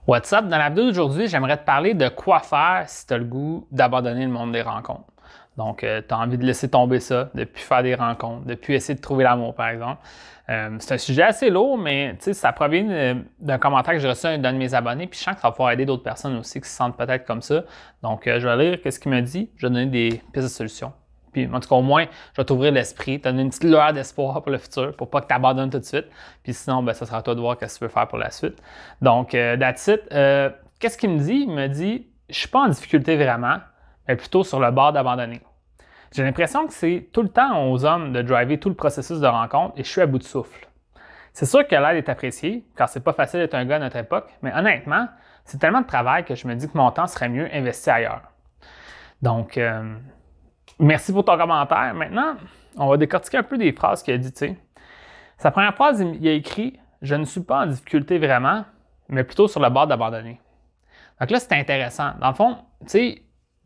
What's up? Dans la vidéo d'aujourd'hui, j'aimerais te parler de quoi faire si tu as le goût d'abandonner le monde des rencontres. Donc, tu as envie de laisser tomber ça, de ne plus faire des rencontres, de ne plus essayer de trouver l'amour, par exemple. C'est un sujet assez lourd, mais ça provient d'un commentaire que j'ai reçu d'un de mes abonnés, puis je sens que ça va pouvoir aider d'autres personnes aussi qui se sentent peut-être comme ça. Donc, je vais lire ce qu'il me dit, je vais donner des pistes de solutions. Puis, en tout cas, au moins, je vais t'ouvrir l'esprit, te donner une petite lueur d'espoir pour le futur, pour pas que tu abandonnes tout de suite. Puis sinon, ben, ça sera à toi de voir ce que tu veux faire pour la suite. Donc, that's it. Qu'est-ce qu'il me dit? Il me dit, je suis pas en difficulté vraiment, mais plutôt sur le bord d'abandonner. J'ai l'impression que c'est tout le temps aux hommes de driver tout le processus de rencontre et je suis à bout de souffle. C'est sûr que l'aide est appréciée, car c'est pas facile d'être un gars à notre époque, mais honnêtement, c'est tellement de travail que je me dis que mon temps serait mieux investi ailleurs. Donc, merci pour ton commentaire. Maintenant, on va décortiquer un peu des phrases qu'il a dit, tu sais. Sa première phrase, il a écrit « Je ne suis pas en difficulté vraiment, mais plutôt sur le bord d'abandonner ». Donc là, c'est intéressant. Dans le fond, tu sais,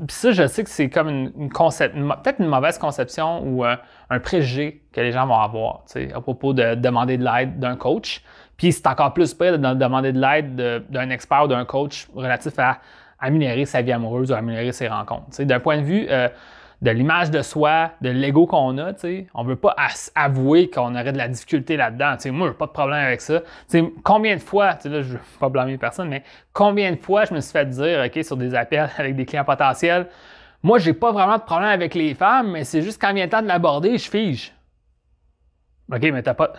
ça, je sais que c'est comme peut-être une mauvaise conception ou un préjugé que les gens vont avoir, tu sais, à propos de demander de l'aide d'un coach. Puis c'est encore plus pire de demander de l'aide d'un expert ou d'un coach relatif à améliorer sa vie amoureuse ou améliorer ses rencontres. Tu sais, d'un point de vue de l'image de soi, de l'ego qu'on a, on ne veut pas avouer qu'on aurait de la difficulté là-dedans. Moi, je n'ai pas de problème avec ça. Combien de fois, là, je ne veux pas blâmer personne, mais combien de fois je me suis fait dire, OK, sur des appels avec des clients potentiels, moi, j'ai pas vraiment de problème avec les femmes, mais c'est juste quand vient le temps de l'aborder, je fige. OK, mais t'as pas.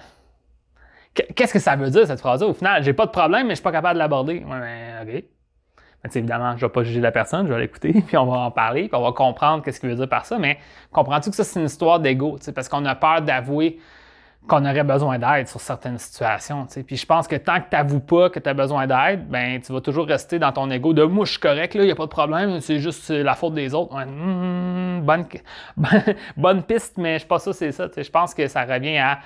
Qu'est-ce que ça veut dire, cette phrase-là? Au final, j'ai pas de problème, mais je suis pas capable de l'aborder. Ouais, mais OK. Mais évidemment, je ne vais pas juger la personne, je vais l'écouter, puis on va en parler, puis on va comprendre ce qu'il veut dire par ça. Mais comprends-tu que ça, c'est une histoire d'ego, parce qu'on a peur d'avouer qu'on aurait besoin d'aide sur certaines situations. T'sais. Puis je pense que tant que tu n'avoues pas que tu as besoin d'aide, ben tu vas toujours rester dans ton ego de moi, je suis correct, il n'y a pas de problème, c'est juste la faute des autres. Ouais, bonne piste, mais je ne sais pas ça, c'est ça. Je pense que ça revient à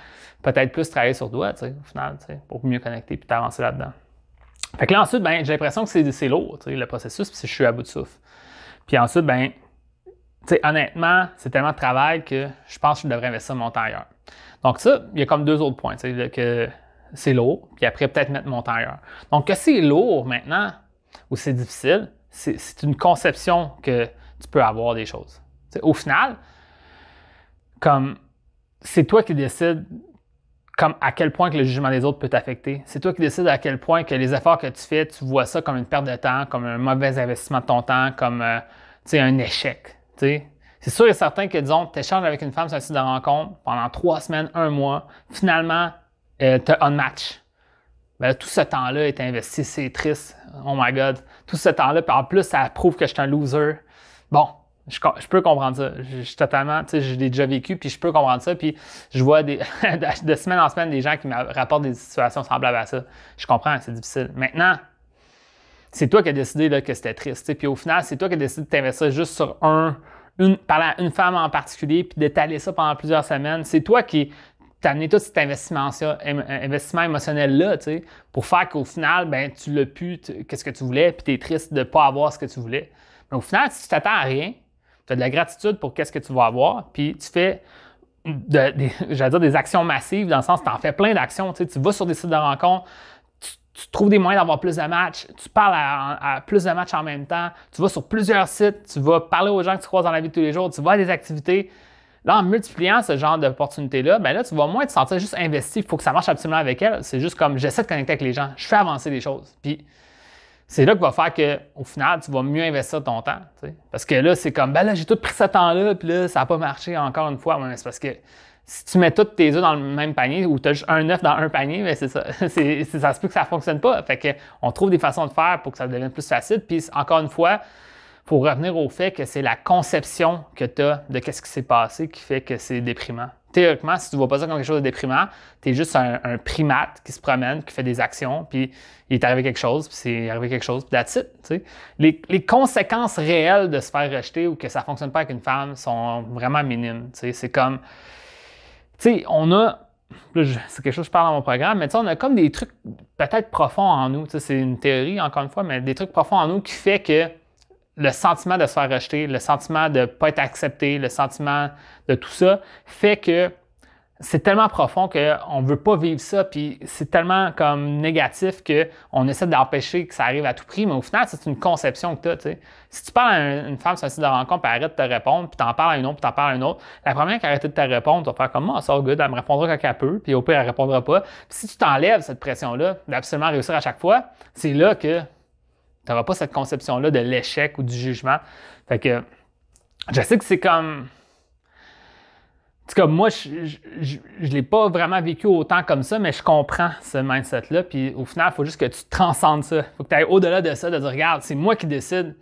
peut-être plus travailler sur toi, au final, pour mieux connecter et t'avancer là-dedans. Fait que là, ensuite, ben, j'ai l'impression que c'est lourd, le processus, puis je suis à bout de souffle. Puis ensuite, ben, honnêtement, c'est tellement de travail que je pense que je devrais investir mon temps ailleurs. Donc ça, il y a comme deux autres points, que c'est lourd, puis après, peut-être mettre mon temps ailleurs. Donc que c'est lourd maintenant, ou c'est difficile, c'est une conception que tu peux avoir des choses. Au final, comme c'est toi qui décides comme à quel point que le jugement des autres peut t'affecter. C'est toi qui décides à quel point que les efforts que tu fais, tu vois ça comme une perte de temps, comme un mauvais investissement de ton temps, comme un échec. T'sais. C'est sûr et certain que, disons, tu échanges avec une femme sur un site de rencontre pendant 3 semaines, 1 mois, finalement, tu as un match. Ben, tout ce temps-là est investi, c'est triste. Oh my God. Tout ce temps-là, puis en plus, ça prouve que je suis un loser. Bon. Je peux comprendre ça. Je suis totalement, je l'ai déjà vécu, puis je peux comprendre ça. Puis je vois de semaine en semaine des gens qui me rapportent des situations semblables à ça. Je comprends que c'est difficile. Maintenant, c'est toi qui as décidé là, que c'était triste. Puis au final, c'est toi qui as décidé de t'investir juste sur parlant à une femme en particulier, puis d'étaler ça pendant plusieurs semaines. C'est toi qui t'as amené tout cet investissement émotionnel-là, pour faire qu'au final, ben, tu l'as pu, qu'est-ce que tu voulais, puis tu es triste de ne pas avoir ce que tu voulais. Mais au final, si tu t'attends à rien, tu as de la gratitude pour qu'est-ce que tu vas avoir, puis tu fais des actions massives, dans le sens que tu en fais plein d'actions. Tu vas sur des sites de rencontres, tu trouves des moyens d'avoir plus de matchs, tu parles à plus de matchs en même temps, tu vas sur plusieurs sites, tu vas parler aux gens que tu croises dans la vie de tous les jours, tu vas à des activités. Là, en multipliant ce genre d'opportunités-là, ben là, tu vas moins te sentir juste investi, il faut que ça marche absolument avec elle. C'est juste comme j'essaie de connecter avec les gens, je fais avancer les choses. Puis, c'est là que va faire qu'au final, tu vas mieux investir ton temps. T'sais. Parce que là, c'est comme, ben là, j'ai tout pris ce temps-là, puis là, ça n'a pas marché encore une fois. Ouais, mais c'est parce que si tu mets tous tes œufs dans le même panier ou tu as juste un œuf dans un panier, ben c'est ça. Ça se peut que ça ne fonctionne pas. Fait qu'on trouve des façons de faire pour que ça devienne plus facile. Puis encore une fois, il faut revenir au fait que c'est la conception que tu as de ce qui s'est passé qui fait que c'est déprimant. Théoriquement, si tu ne vois pas ça comme quelque chose de déprimant, tu es juste un primate qui se promène, qui fait des actions, puis il est arrivé quelque chose, puis c'est arrivé quelque chose, puis that's it. Les conséquences réelles de se faire rejeter ou que ça ne fonctionne pas avec une femme sont vraiment minimes. C'est comme, on a, c'est quelque chose que je parle dans mon programme, mais on a comme des trucs peut-être profonds en nous. C'est une théorie, encore une fois, mais des trucs profonds en nous qui fait que le sentiment de se faire rejeter, le sentiment de ne pas être accepté, le sentiment de tout ça fait que c'est tellement profond qu'on ne veut pas vivre ça, puis c'est tellement comme négatif qu'on essaie d'empêcher que ça arrive à tout prix, mais au final, c'est une conception que tu as, tu sais. Si tu parles à une femme sur un site de rencontre, puis elle arrête de te répondre, puis t'en parles à une autre, puis t'en parles à une autre, la première qui a arrêté de te répondre, tu vas faire comme moi, ça, good, elle me répondra quand elle peut, puis au pire, elle ne répondra pas. Puis si tu t'enlèves cette pression-là, d'absolument réussir à chaque fois, c'est là que tu n'auras pas cette conception-là de l'échec ou du jugement. Fait que je sais que c'est comme... En tout cas, moi, je ne l'ai pas vraiment vécu autant comme ça, mais je comprends ce mindset-là. Puis au final, il faut juste que tu transcendes ça. Il faut que tu ailles au-delà de ça, de dire, regarde, c'est moi qui décide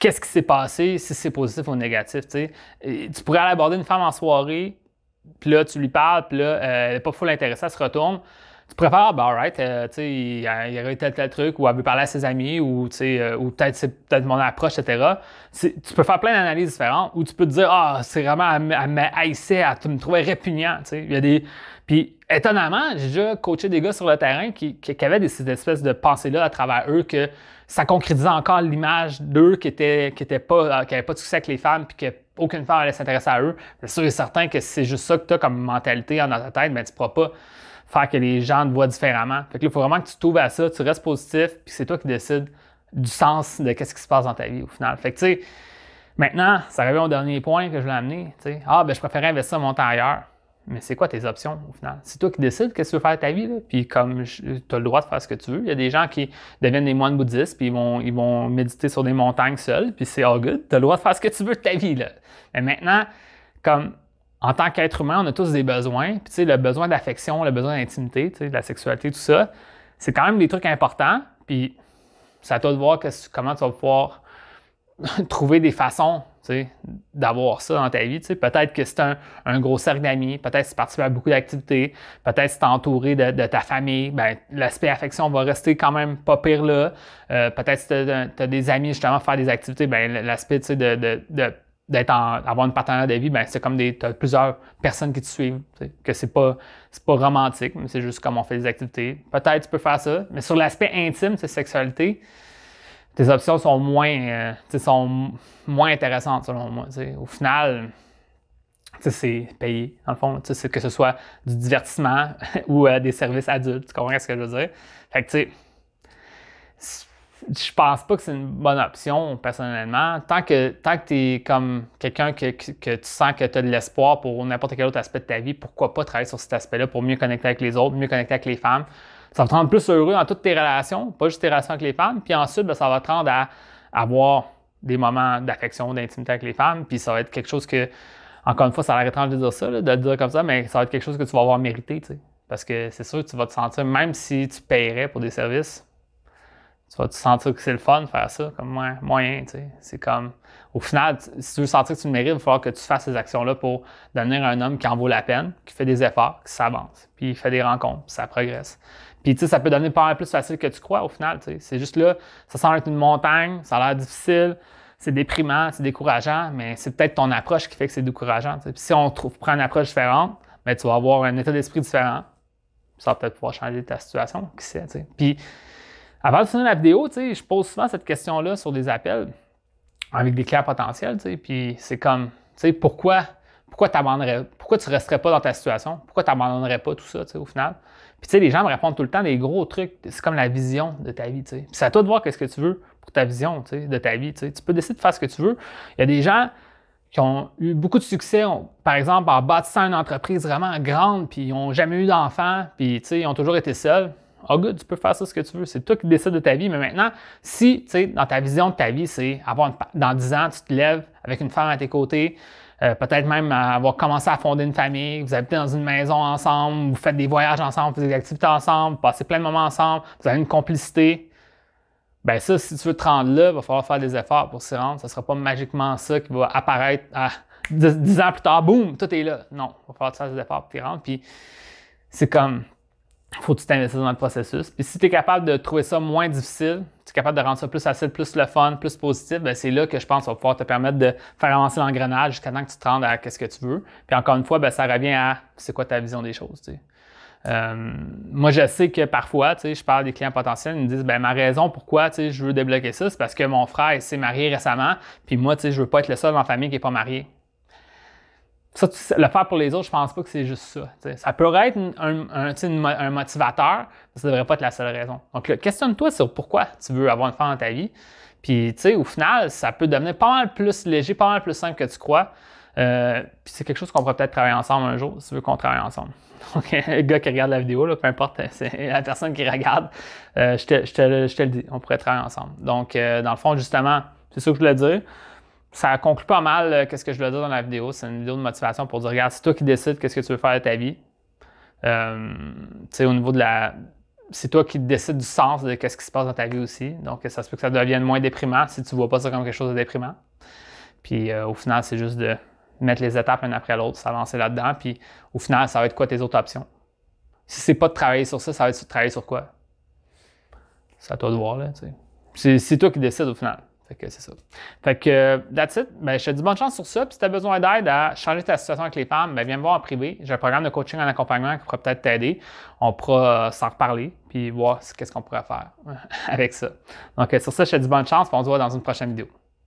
qu'est-ce qui s'est passé, si c'est positif ou négatif. Tu sais. Tu pourrais aller aborder une femme en soirée, puis là, tu lui parles, puis là, elle n'est pas full intéressée, elle se retourne. Tu préfères, ben, alright, tu sais, il y aurait eu tel truc, ou elle veut parler à ses amis, ou, ou peut-être c'est peut-être mon approche, etc. Tu peux faire plein d'analyses différentes, ou tu peux te dire, ah, c'est vraiment, elle me haïssait, elle me trouvait répugnant, tu sais. Il y a des... Puis, étonnamment, j'ai déjà coaché des gars sur le terrain qui avaient ces espèces de pensées-là à travers eux, que ça concrétisait encore l'image d'eux qui n'avaient pas de succès avec les femmes, puis qu'aucune femme allait s'intéresser à eux. C'est sûr et certain que c'est juste ça que tu as comme mentalité dans ta tête, mais tu ne pourras pas faire que les gens te voient différemment. Fait que là, il faut vraiment que tu t'ouvres à ça, tu restes positif, puis c'est toi qui décides du sens de qu'est-ce qui se passe dans ta vie au final. Fait que tu sais, maintenant, ça revient au dernier point que je voulais amener. Tu sais, ben je préférais investir mon temps ailleurs. Mais c'est quoi tes options au final? C'est toi qui décides qu'est-ce que tu veux faire de ta vie, là. Puis comme tu as le droit de faire ce que tu veux. Il y a des gens qui deviennent des moines bouddhistes, puis ils vont méditer sur des montagnes seuls, puis c'est all good. Tu as le droit de faire ce que tu veux de ta vie, là. Mais maintenant, comme en tant qu'être humain, on a tous des besoins. Puis, tu sais, le besoin d'affection, le besoin d'intimité, tu sais, de la sexualité, tout ça, c'est quand même des trucs importants. Puis, c'est à toi de voir comment tu vas pouvoir trouver des façons, tu sais, d'avoir ça dans ta vie. Tu sais. Peut-être que c'est un gros cercle d'amis, peut-être que tu participes à beaucoup d'activités, peut-être que tu es entouré de ta famille. Bien, l'aspect affection va rester quand même pas pire là. Peut-être que tu as des amis justement faire des activités, bien, l'aspect, tu sais, d'avoir une partenaire de vie, ben c'est comme tu as plusieurs personnes qui te suivent, que c'est pas romantique, mais c'est juste comme on fait des activités. Peut-être tu peux faire ça, mais sur l'aspect intime de sexualité, tes options sont moins intéressantes selon moi. T'sais. Au final, c'est payé, dans le fond, que ce soit du divertissement ou des services adultes. Tu comprends ce que je veux dire? Fait que tu sais, je pense pas que c'est une bonne option, personnellement. Tant que tu es comme quelqu'un que tu sens que tu as de l'espoir pour n'importe quel autre aspect de ta vie, pourquoi pas travailler sur cet aspect-là pour mieux connecter avec les autres, mieux connecter avec les femmes. Ça va te rendre plus heureux dans toutes tes relations, pas juste tes relations avec les femmes. Puis ensuite, bien, ça va te rendre à avoir des moments d'affection, d'intimité avec les femmes. Puis ça va être quelque chose que, encore une fois, ça a l'air étrange de dire ça, là, de le dire comme ça, mais ça va être quelque chose que tu vas avoir mérité. T'sais. Parce que c'est sûr que tu vas te sentir, même si tu paierais pour des services, tu vas te sentir que c'est le fun de faire ça comme moyen, tu sais. C'est comme, au final, si tu veux sentir que tu le mérites, il va falloir que tu fasses ces actions-là pour devenir un homme qui en vaut la peine, qui fait des efforts, qui s'avance, puis il fait des rencontres, puis ça progresse. Puis, tu sais, ça peut devenir pas mal plus facile que tu crois au final, tu sais. C'est juste là, ça semble être une montagne, ça a l'air difficile, c'est déprimant, c'est décourageant, mais c'est peut-être ton approche qui fait que c'est décourageant, tu sais. Puis si on prend une approche différente, bien, tu vas avoir un état d'esprit différent. Ça va peut-être pouvoir changer ta situation, qui sait, tu sais. Puis, avant de finir la vidéo, je pose souvent cette question-là sur des appels avec des clients potentiels, puis c'est comme, pourquoi tu ne resterais pas dans ta situation? Pourquoi tu n'abandonnerais pas tout ça, au final? Puis, les gens me répondent tout le temps des gros trucs. C'est comme la vision de ta vie, Puis c'est à toi de voir qu'est-ce que tu veux pour ta vision, de ta vie, Tu peux décider de faire ce que tu veux. Il y a des gens qui ont eu beaucoup de succès, par exemple, en bâtissant une entreprise vraiment grande, puis ils n'ont jamais eu d'enfants, puis, ils ont toujours été seuls. Oh good, tu peux faire ça ce que tu veux. C'est toi qui décides de ta vie. Mais maintenant, si, dans ta vision de ta vie, c'est dans 10 ans, tu te lèves avec une femme à tes côtés, peut-être même avoir commencé à fonder une famille, vous habitez dans une maison ensemble, vous faites des voyages ensemble, vous faites des activités ensemble, vous passez plein de moments ensemble, vous avez une complicité. Bien ça, si tu veux te rendre là, il va falloir faire des efforts pour s'y rendre. Ce ne sera pas magiquement ça qui va apparaître 10 ans plus tard, boum, tout est là. Non, il va falloir que tu fasses des efforts pour t'y rendre. Puis c'est comme... faut que tu t'investisses dans le processus. Puis si tu es capable de trouver ça moins difficile, tu es capable de rendre ça plus facile, plus le fun, plus positif, bien c'est là que je pense que ça va pouvoir te permettre de faire avancer l'engrenage jusqu'à temps que tu te rendes à ce que tu veux. Puis encore une fois, bien, ça revient à c'est quoi ta vision des choses. Moi, je sais que parfois, je parle des clients potentiels, ils me disent bien, ma raison pourquoi je veux débloquer ça, c'est parce que mon frère s'est marié récemment, puis moi, je veux pas être le seul dans la famille qui n'est pas marié. Ça, le faire pour les autres, je pense pas que c'est juste ça. T'sais. Ça peut être un motivateur, mais ça devrait pas être la seule raison. Donc, questionne-toi sur pourquoi tu veux avoir une femme dans ta vie. Puis, tu sais, au final, ça peut devenir pas mal plus léger, pas mal plus simple que tu crois. Puis c'est quelque chose qu'on pourrait peut-être travailler ensemble un jour, si tu veux qu'on travaille ensemble. Donc, le gars qui regarde la vidéo, là, peu importe, c'est la personne qui regarde, je te le dis, on pourrait travailler ensemble. Donc, dans le fond, justement, c'est ça que je voulais dire. Ça conclut pas mal qu'est-ce que je voulais dire dans la vidéo. C'est une vidéo de motivation pour dire, regarde, c'est toi qui décides qu'est-ce que tu veux faire de ta vie. Tu sais, au niveau de la... C'est toi qui décides du sens de qu'est-ce qui se passe dans ta vie aussi. Donc, ça se peut que ça devienne moins déprimant si tu ne vois pas ça comme quelque chose de déprimant. Puis, au final, c'est juste de mettre les étapes l'une après l'autre, s'avancer là-dedans. Puis, au final, ça va être quoi tes autres options? Si c'est pas de travailler sur ça, ça va être de travailler sur quoi? C'est à toi de voir, là, tu sais. C'est toi qui décides au final. Fait que c'est ça. Fait que, that's it. Ben, je te dis bonne chance sur ça. Puis si tu as besoin d'aide à changer ta situation avec les femmes, ben, viens me voir en privé. J'ai un programme de coaching en accompagnement qui pourrait peut-être t'aider. On pourra s'en reparler puis voir qu'est-ce qu'on pourrait faire avec ça. Donc, sur ça, je te dis bonne chance. Puis on se voit dans une prochaine vidéo.